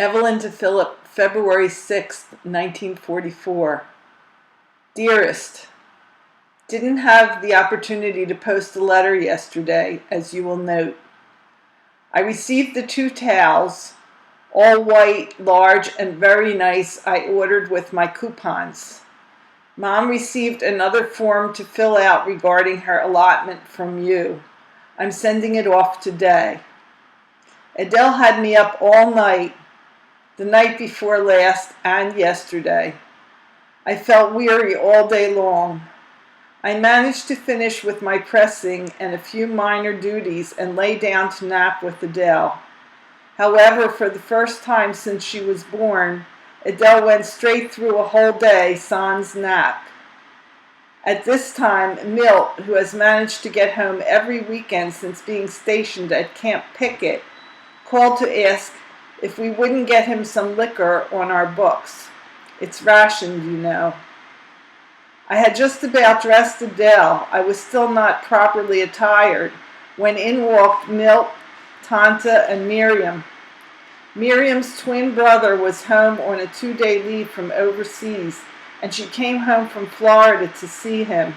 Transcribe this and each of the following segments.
Evelyn to Philip, February 6th, 1944. Dearest, didn't have the opportunity to post a letter yesterday, as you will note. I received the 2 towels, all white, large, and very nice, I ordered with my coupons. Mom received another form to fill out regarding her allotment from you. I'm sending it off today. Adele had me up all night, the night before last and yesterday. I felt weary all day long. I managed to finish with my pressing and a few minor duties and lay down to nap with Adele. However, for the first time since she was born, Adele went straight through a whole day sans nap. At this time, Milt, who has managed to get home every weekend since being stationed at Camp Pickett, called to ask if we wouldn't get him some liquor on our books. It's rationed, you know. I had just about dressed Adele. I was still not properly attired when in walked Milt, Tanta, and Miriam. Miriam's twin brother was home on a 2-day leave from overseas, and she came home from Florida to see him.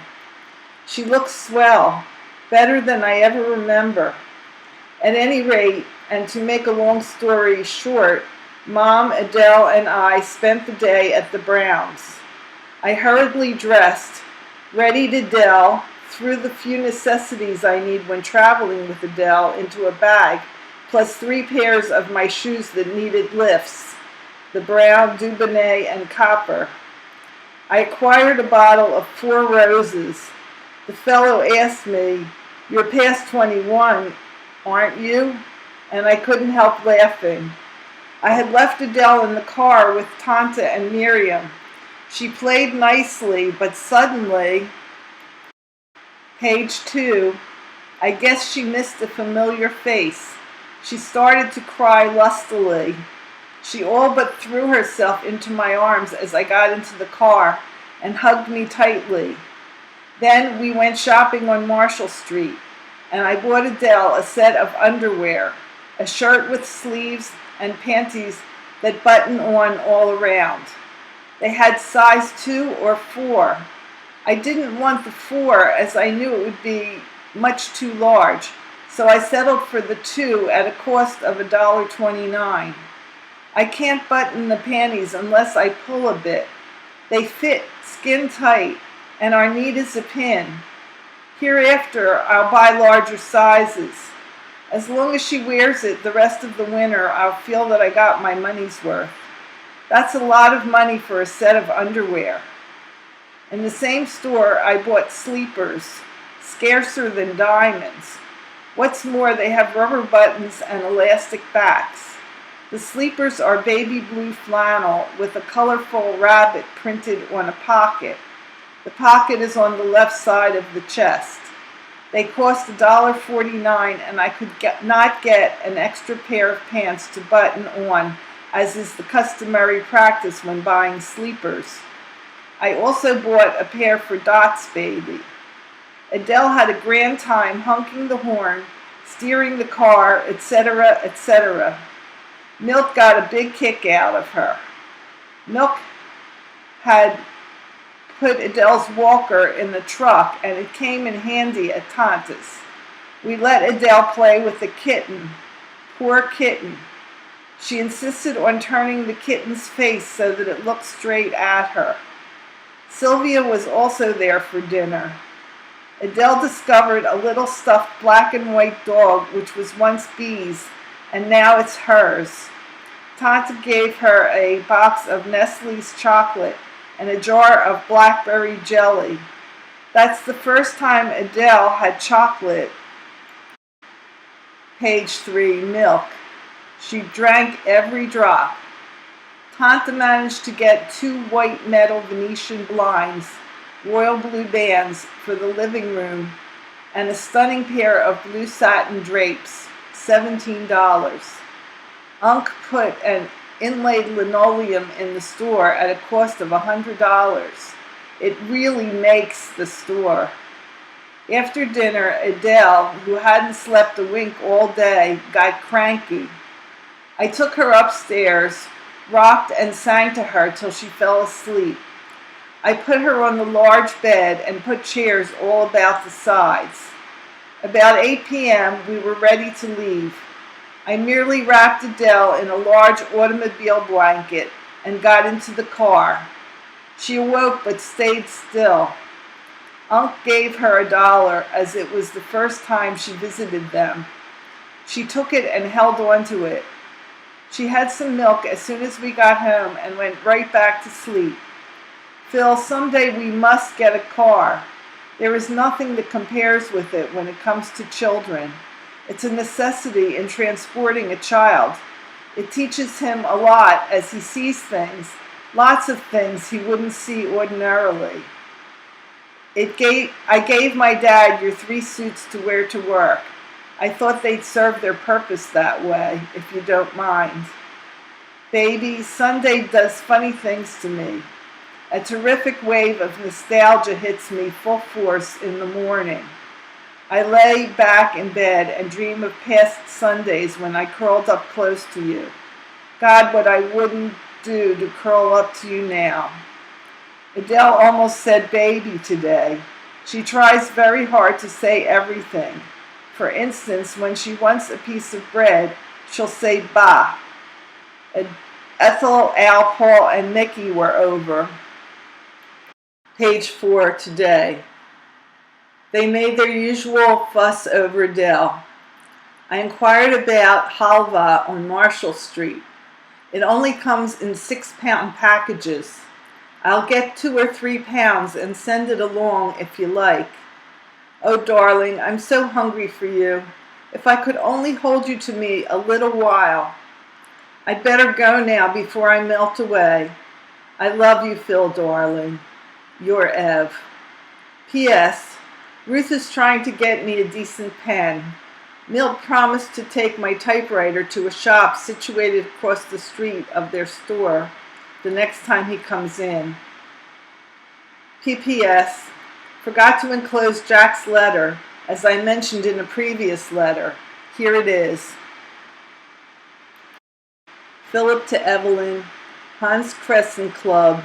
She looked swell, better than I ever remember. At any rate, and to make a long story short, Mom, Adele, and I spent the day at the Browns. I hurriedly dressed, readied Adele, threw the few necessities I need when traveling with Adele into a bag, plus 3 pairs of my shoes that needed lifts, the brown, Dubonnet, and copper. I acquired a bottle of 4 Roses. The fellow asked me, "You're past 21, aren't you?" And I couldn't help laughing. I had left Adele in the car with Tanta and Miriam. She played nicely, but suddenly, page 2, I guess she missed a familiar face. She started to cry lustily. She all but threw herself into my arms as I got into the car and hugged me tightly. Then we went shopping on Marshall Street, and I bought Adele a set of underwear, a shirt with sleeves and panties that button on all around. They had size 2 or 4. I didn't want the 4 as I knew it would be much too large, so I settled for the 2 at a cost of $1.29. I can't button the panties unless I pull a bit. They fit skin tight and are neat as a pin. Hereafter, I'll buy larger sizes. As long as she wears it the rest of the winter, I'll feel that I got my money's worth. That's a lot of money for a set of underwear. In the same store, I bought sleepers, scarcer than diamonds. What's more, they have rubber buttons and elastic backs. The sleepers are baby blue flannel with a colorful rabbit printed on a pocket. The pocket is on the left side of the chest. They cost $1.49, and I could not get an extra pair of pants to button on, as is the customary practice when buying sleepers. I also bought a pair for Dot's baby. Adele had a grand time honking the horn, steering the car, etc., etc. Milk got a big kick out of her. Milk had put Adele's walker in the truck, and it came in handy at Tanta's. We let Adele play with the kitten. Poor kitten. She insisted on turning the kitten's face so that it looked straight at her. Sylvia was also there for dinner. Adele discovered a little stuffed black and white dog which was once Bee's, and now it's hers. Tanta gave her a box of Nestle's chocolate and a jar of blackberry jelly. That's the first time Adele had chocolate. Page 3, milk. She drank every drop. Tanta managed to get 2 white metal Venetian blinds, royal blue bands for the living room, and a stunning pair of blue satin drapes, $17. Unc put an inlaid linoleum in the store at a cost of $100. It really makes the store. After dinner, Adele, who hadn't slept a wink all day, got cranky. I took her upstairs, rocked and sang to her till she fell asleep. I put her on the large bed and put chairs all about the sides. About 8 p.m. we were ready to leave. I merely wrapped Adele in a large automobile blanket and got into the car. She awoke but stayed still. Unc gave her $1 as it was the first time she visited them. She took it and held on to it. She had some milk as soon as we got home and went right back to sleep. Phil, someday we must get a car. There is nothing that compares with it when it comes to children. It's a necessity in transporting a child. It teaches him a lot as he sees things, lots of things he wouldn't see ordinarily. I gave my dad your 3 suits to wear to work. I thought they'd serve their purpose that way, if you don't mind. Baby, Sunday does funny things to me. A terrific wave of nostalgia hits me full force in the morning. I lay back in bed and dream of past Sundays when I curled up close to you. God, what I wouldn't do to curl up to you now. Adele almost said baby today. She tries very hard to say everything. For instance, when she wants a piece of bread, she'll say ba. Ethel, Al, Paul, and Mickey were over. Page 4 today. They made their usual fuss over Adele. I inquired about halva on Marshall Street. It only comes in 6-pound packages. I'll get 2 or 3 pounds and send it along if you like. Oh, darling, I'm so hungry for you. If I could only hold you to me a little while. I'd better go now before I melt away. I love you, Phil, darling. Your Ev. P.S. Ruth is trying to get me a decent pen. Milt promised to take my typewriter to a shop situated across the street of their store the next time he comes in. P.P.S. Forgot to enclose Jack's letter, as I mentioned in a previous letter. Here it is. Philip to Evelyn, Hans Crescent Club,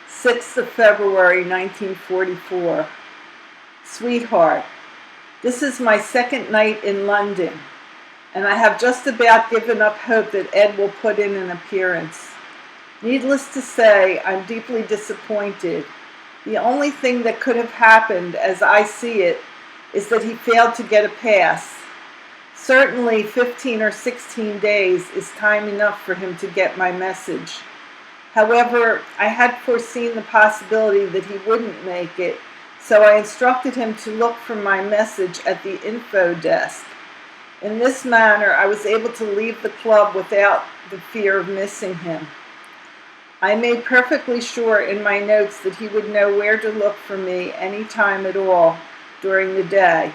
6th of February, 1944. Sweetheart, this is my second night in London, and I have just about given up hope that Ed will put in an appearance. Needless to say, I'm deeply disappointed. The only thing that could have happened, as I see it, is that he failed to get a pass. Certainly 15 or 16 days is time enough for him to get my message. However, I had foreseen the possibility that he wouldn't make it, so I instructed him to look for my message at the info desk. In this manner, I was able to leave the club without the fear of missing him. I made perfectly sure in my notes that he would know where to look for me any time at all during the day,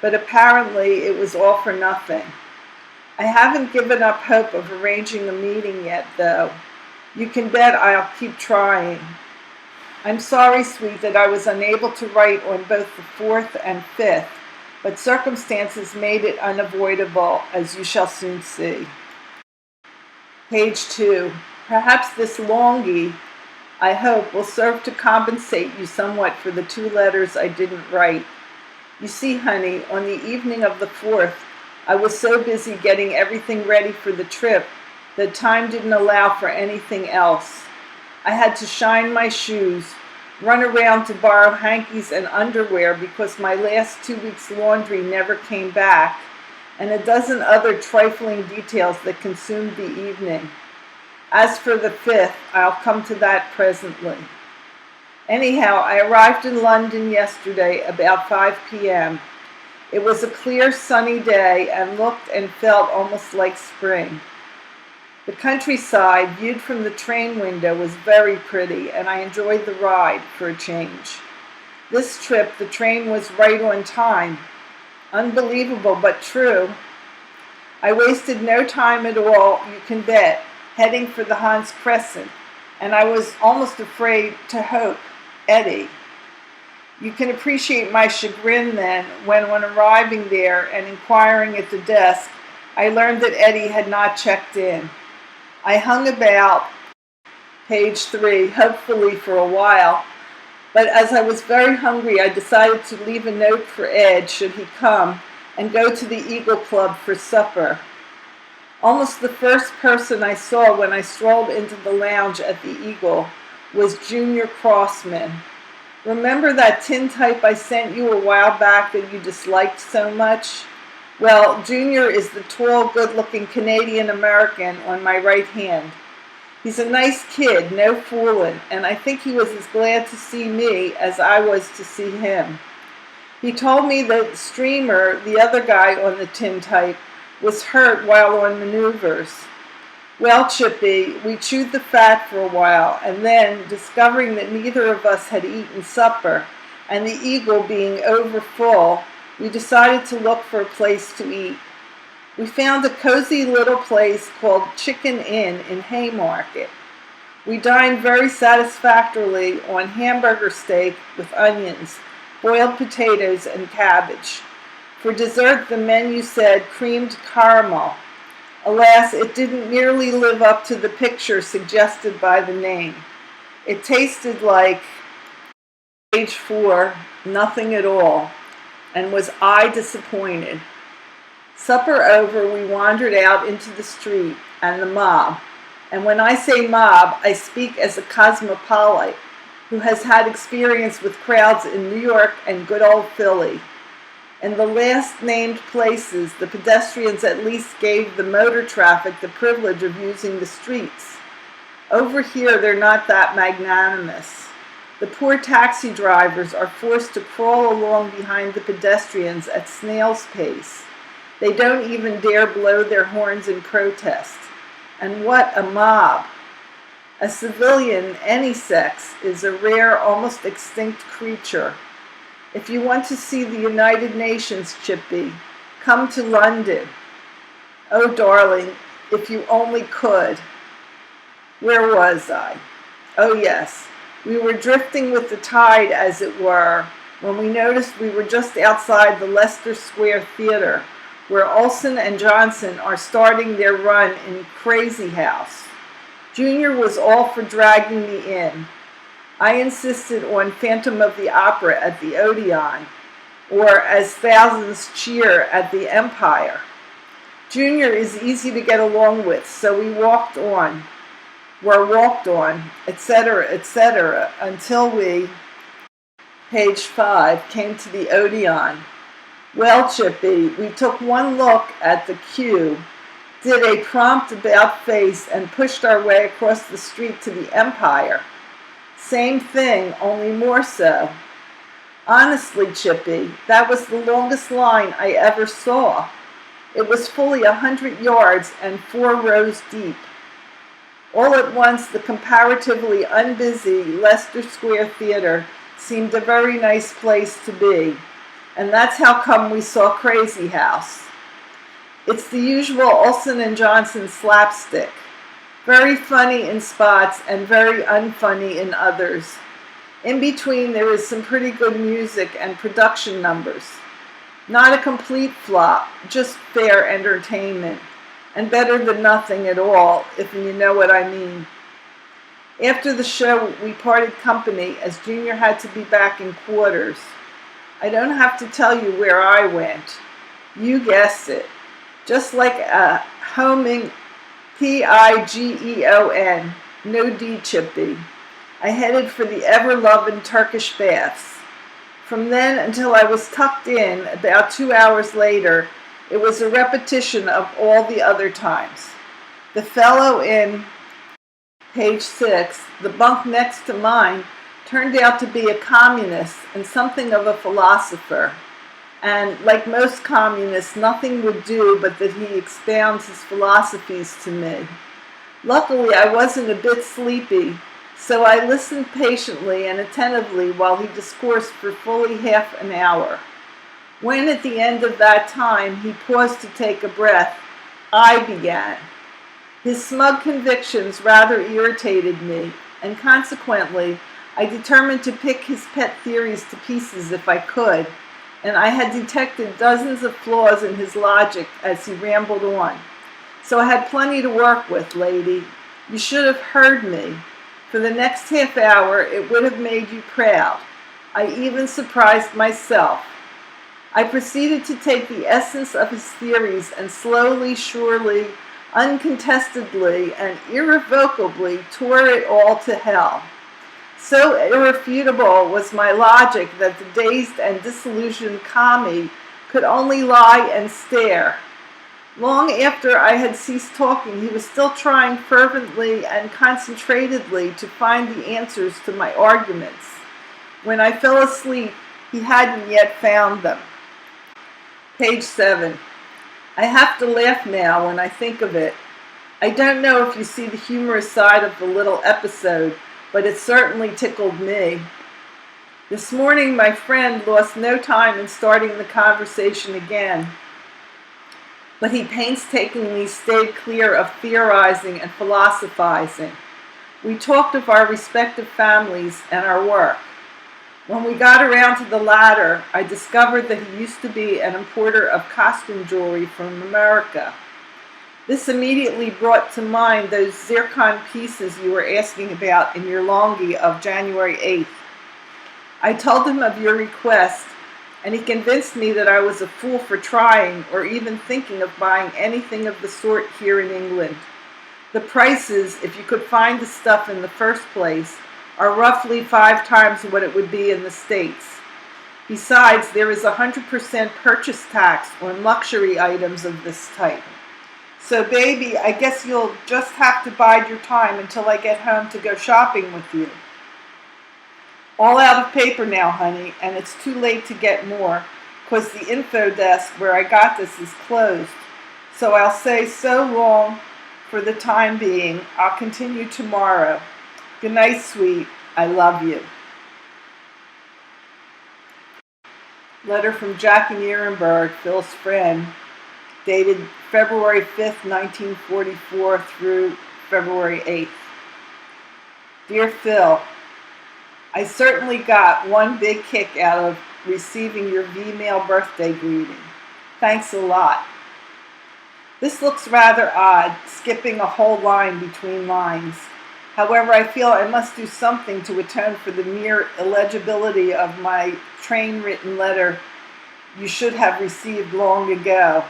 but apparently it was all for nothing. I haven't given up hope of arranging a meeting yet, though. You can bet I'll keep trying. I'm sorry, sweet, that I was unable to write on both the 4th and 5th, but circumstances made it unavoidable, as you shall soon see. Page 2. Perhaps this longie, I hope, will serve to compensate you somewhat for the 2 letters I didn't write. You see, honey, on the evening of the 4th, I was so busy getting everything ready for the trip that time didn't allow for anything else. I had to shine my shoes, run around to borrow hankies and underwear because my last 2 weeks' laundry never came back, and a dozen other trifling details that consumed the evening. As for the 5th, I'll come to that presently. Anyhow, I arrived in London yesterday about 5 p.m. It was a clear, sunny day and looked and felt almost like spring. The countryside, viewed from the train window, was very pretty, and I enjoyed the ride for a change. This trip, the train was right on time. Unbelievable, but true. I wasted no time at all, you can bet, heading for the Hans Crescent, and I was almost afraid to hope Eddie. You can appreciate my chagrin then when, on arriving there and inquiring at the desk, I learned that Eddie had not checked in. I hung about page 3, hopefully for a while, but as I was very hungry, I decided to leave a note for Ed should he come and go to the Eagle Club for supper. Almost the first person I saw when I strolled into the lounge at the Eagle was Junior Crossman. Remember that tintype I sent you a while back that you disliked so much? Well, Junior is the tall, good-looking Canadian-American on my right hand. He's a nice kid, no foolin', and I think he was as glad to see me as I was to see him. He told me that Streamer, the other guy on the tintype, was hurt while on maneuvers. Well, Chippy, we chewed the fat for a while, and then, discovering that neither of us had eaten supper, and the Eagle being over full, we decided to look for a place to eat. We found a cozy little place called Chicken Inn in Haymarket. We dined very satisfactorily on hamburger steak with onions, boiled potatoes, and cabbage. For dessert, the menu said creamed caramel. Alas, it didn't nearly live up to the picture suggested by the name. It tasted like, page 4, nothing at all, and was I disappointed. Supper over, we wandered out into the street and the mob. And when I say mob, I speak as a cosmopolite who has had experience with crowds in New York and good old Philly. In the last named places, the pedestrians at least gave the motor traffic the privilege of using the streets. Over here, they're not that magnanimous. The poor taxi drivers are forced to crawl along behind the pedestrians at snail's pace. They don't even dare blow their horns in protest. And what a mob! A civilian, any sex, is a rare, almost extinct creature. If you want to see the United Nations, Chippy, come to London. Oh, darling, if you only could. Where was I? Oh, yes. We were drifting with the tide, as it were, when we noticed we were just outside the Leicester Square Theatre, where Olsen and Johnson are starting their run in Crazy House. Junior was all for dragging me in. I insisted on Phantom of the Opera at the Odeon, or as thousands cheer at the Empire. Junior is easy to get along with, so we walked on, etc., until we, page 5, came to the Odeon. Well, Chippy, we took one look at the queue, did a prompt about-face, and pushed our way across the street to the Empire. Same thing, only more so. Honestly, Chippy, that was the longest line I ever saw. It was fully 100 yards and 4 rows deep. All at once, the comparatively unbusy Leicester Square Theatre seemed a very nice place to be, and that's how come we saw Crazy House. It's the usual Olsen and Johnson slapstick. Very funny in spots and very unfunny in others. In between, there is some pretty good music and production numbers. Not a complete flop, just fair entertainment, and better than nothing at all, if you know what I mean. After the show, we parted company as Junior had to be back in quarters. I don't have to tell you where I went. You guessed it. Just like a homing Pigeon, no D, Chippy. I headed for the ever-loving Turkish baths. From then until I was tucked in, about 2 hours later, it was a repetition of all the other times. The fellow in, page 6, the bunk next to mine, turned out to be a communist and something of a philosopher. And, like most communists, nothing would do but that he expounds his philosophies to me. Luckily, I wasn't a bit sleepy, so I listened patiently and attentively while he discoursed for fully half an hour. When, at the end of that time, he paused to take a breath, I began. His smug convictions rather irritated me, and consequently, I determined to pick his pet theories to pieces if I could, and I had detected dozens of flaws in his logic as he rambled on. So I had plenty to work with, lady. You should have heard me. For the next half hour, it would have made you proud. I even surprised myself. I proceeded to take the essence of his theories and slowly, surely, uncontestedly, and irrevocably tore it all to hell. So irrefutable was my logic that the dazed and disillusioned commie could only lie and stare. Long after I had ceased talking, he was still trying fervently and concentratedly to find the answers to my arguments. When I fell asleep, he hadn't yet found them. Page 7. I have to laugh now when I think of it. I don't know if you see the humorous side of the little episode, but it certainly tickled me. This morning, my friend lost no time in starting the conversation again, but he painstakingly stayed clear of theorizing and philosophizing. We talked of our respective families and our work. When we got around to the latter, I discovered that he used to be an importer of costume jewelry from America. This immediately brought to mind those zircon pieces you were asking about in your longi of January 8th. I told him of your request, and he convinced me that I was a fool for trying or even thinking of buying anything of the sort here in England. The prices, if you could find the stuff in the first place, are roughly 5 times what it would be in the States. Besides, there is 100% purchase tax on luxury items of this type. So baby, I guess you'll just have to bide your time until I get home to go shopping with you. All out of paper now, honey, and it's too late to get more, 'cause the info desk where I got this is closed. So I'll say so long for the time being. I'll continue tomorrow. Good night, sweet. I love you. Letter from Jackie Nierenberg, Phil's friend, dated February 5th, 1944 through February 8th. Dear Phil, I certainly got one big kick out of receiving your V-mail birthday greeting. Thanks a lot. This looks rather odd, skipping a whole line between lines. However, I feel I must do something to atone for the mere illegibility of my train-written letter you should have received long ago.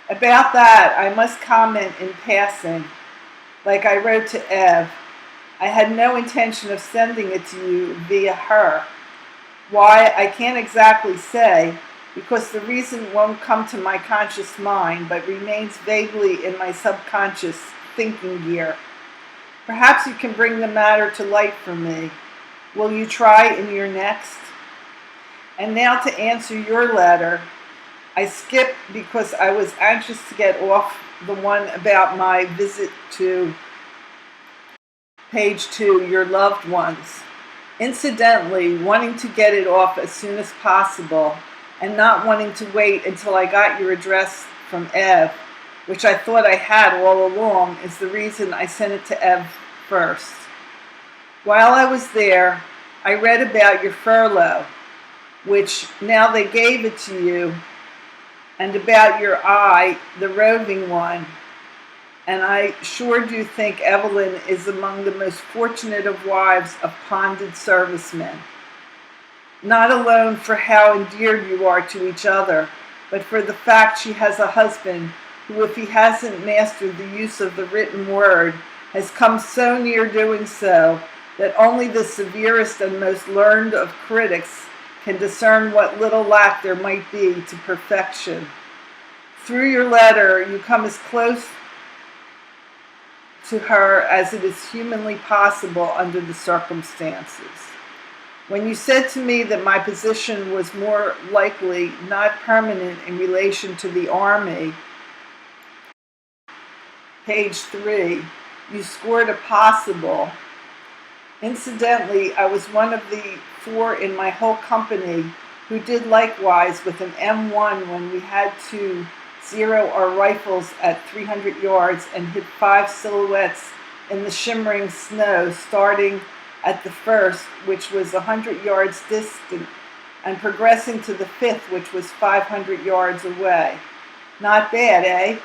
About that, I must comment in passing. Like I wrote to Ev, I had no intention of sending it to you via her. Why, I can't exactly say, because the reason won't come to my conscious mind, but remains vaguely in my subconscious thinking gear. Perhaps you can bring the matter to light for me. Will you try in your next? And now to answer your letter. I skipped because I was anxious to get off the one about my visit to page 2, your loved ones. Incidentally, wanting to get it off as soon as possible and not wanting to wait until I got your address from Ev, which I thought I had all along, is the reason I sent it to Ev first. While I was there, I read about your furlough, which now they gave it to you, and about your eye, the roving one. And I sure do think Evelyn is among the most fortunate of wives of ponded servicemen. Not alone for how endeared you are to each other, but for the fact she has a husband who, if he hasn't mastered the use of the written word, has come so near doing so that only the severest and most learned of critics can discern what little lack there might be to perfection. Through your letter, you come as close to her as it is humanly possible under the circumstances. When you said to me that my position was more likely not permanent in relation to the Army, page 3, you scored a possible. Incidentally, I was one of the 4 in my whole company who did likewise with an M1 when we had to zero our rifles at 300 yards and hit 5 silhouettes in the shimmering snow, starting at the first, which was 100 yards distant, and progressing to the fifth, which was 500 yards away. Not bad, eh?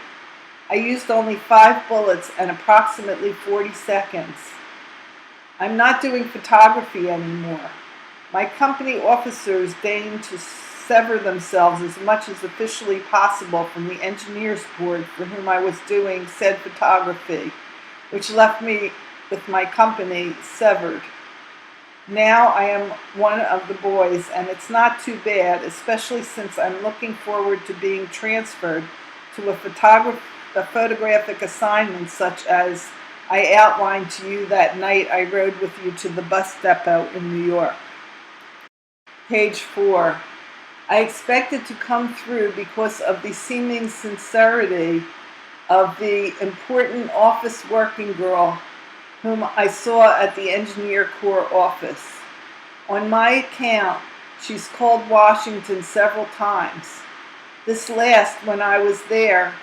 I used only 5 bullets and approximately 40 seconds. I'm not doing photography anymore. My company officers deigned to sever themselves as much as officially possible from the engineers board for whom I was doing said photography, which left me with my company severed. Now I am one of the boys, and it's not too bad, especially since I'm looking forward to being transferred to a photographic assignment such as I outlined to you that night I rode with you to the bus depot in New York. Page 4. I expected to come through because of the seeming sincerity of the important office working girl whom I saw at the Engineer Corps office. On my account, she's called Washington several times. This last, when I was there,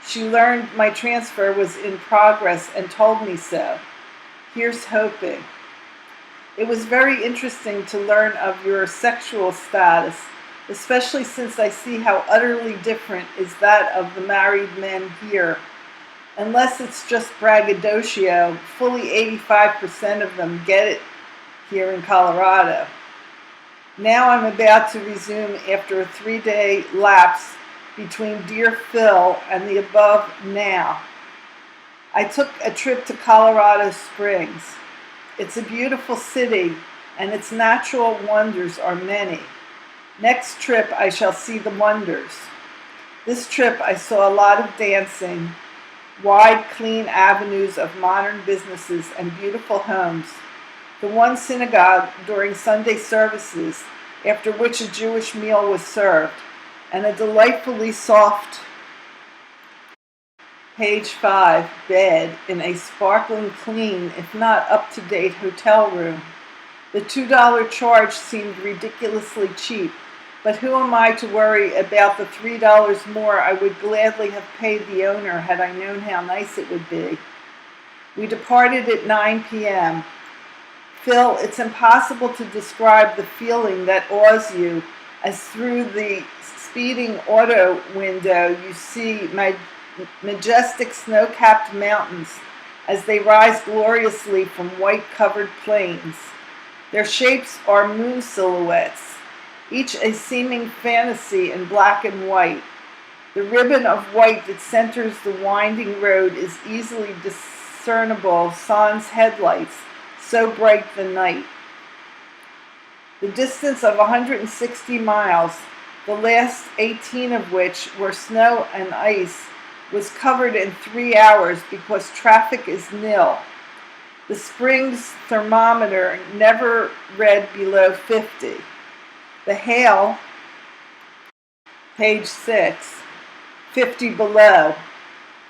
she learned my transfer was in progress and told me so. Here's hoping. It was very interesting to learn of your sexual status, especially since I see how utterly different is that of the married men here. Unless it's just braggadocio, fully 85% of them get it here in Colorado. Now I'm about to resume after a 3-day lapse between Dear Phil and the above now. I took a trip to Colorado Springs. It's a beautiful city, and its natural wonders are many. Next trip I shall see the wonders. This trip I saw a lot of dancing, wide, clean avenues of modern businesses and beautiful homes, the one synagogue during Sunday services, after which a Jewish meal was served, and a delightfully soft, page 5, bed in a sparkling clean, if not up-to-date hotel room. The $2 charge seemed ridiculously cheap, but who am I to worry about the $3 more I would gladly have paid the owner had I known how nice it would be. We departed at 9 p.m. Phil, it's impossible to describe the feeling that awes you as through the speeding auto window you see majestic snow-capped mountains as they rise gloriously from white-covered plains. Their shapes are moon silhouettes, each a seeming fantasy in black and white. The ribbon of white that centers the winding road is easily discernible sans headlights, so bright the night. The distance of 160 miles, the last 18 of which were snow and ice, was covered in 3 hours because traffic is nil. The Springs thermometer never read below 50. The hail, page 6, 50 below.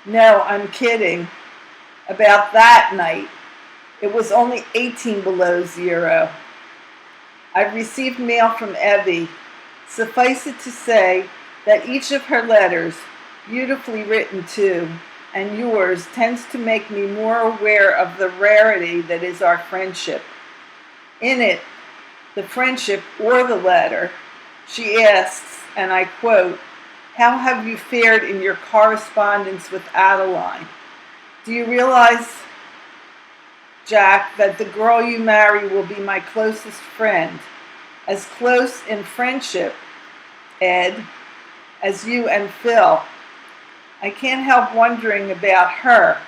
No, I'm kidding. About that night, it was only 18 below zero. I've received mail from Evie. Suffice it to say that each of her letters, beautifully written too, and yours, tends to make me more aware of the rarity that is our friendship. In it, the friendship or the letter, she asks, and I quote, "How have you fared in your correspondence with Adeline? Do you realize, Jack, that the girl you marry will be my closest friend, as close in friendship, Ed, as you and Phil? I can't help wondering about her,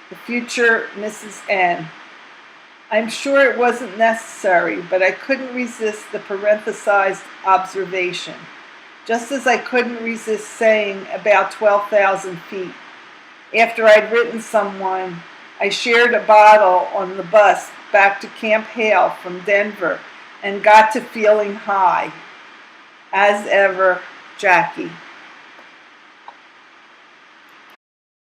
the future Mrs. N. I'm sure it wasn't necessary, but I couldn't resist the parenthesized observation, just as I couldn't resist saying about 12,000 feet. After I'd written someone, I shared a bottle on the bus back to Camp Hale from Denver and got to feeling high. As ever, Jackie."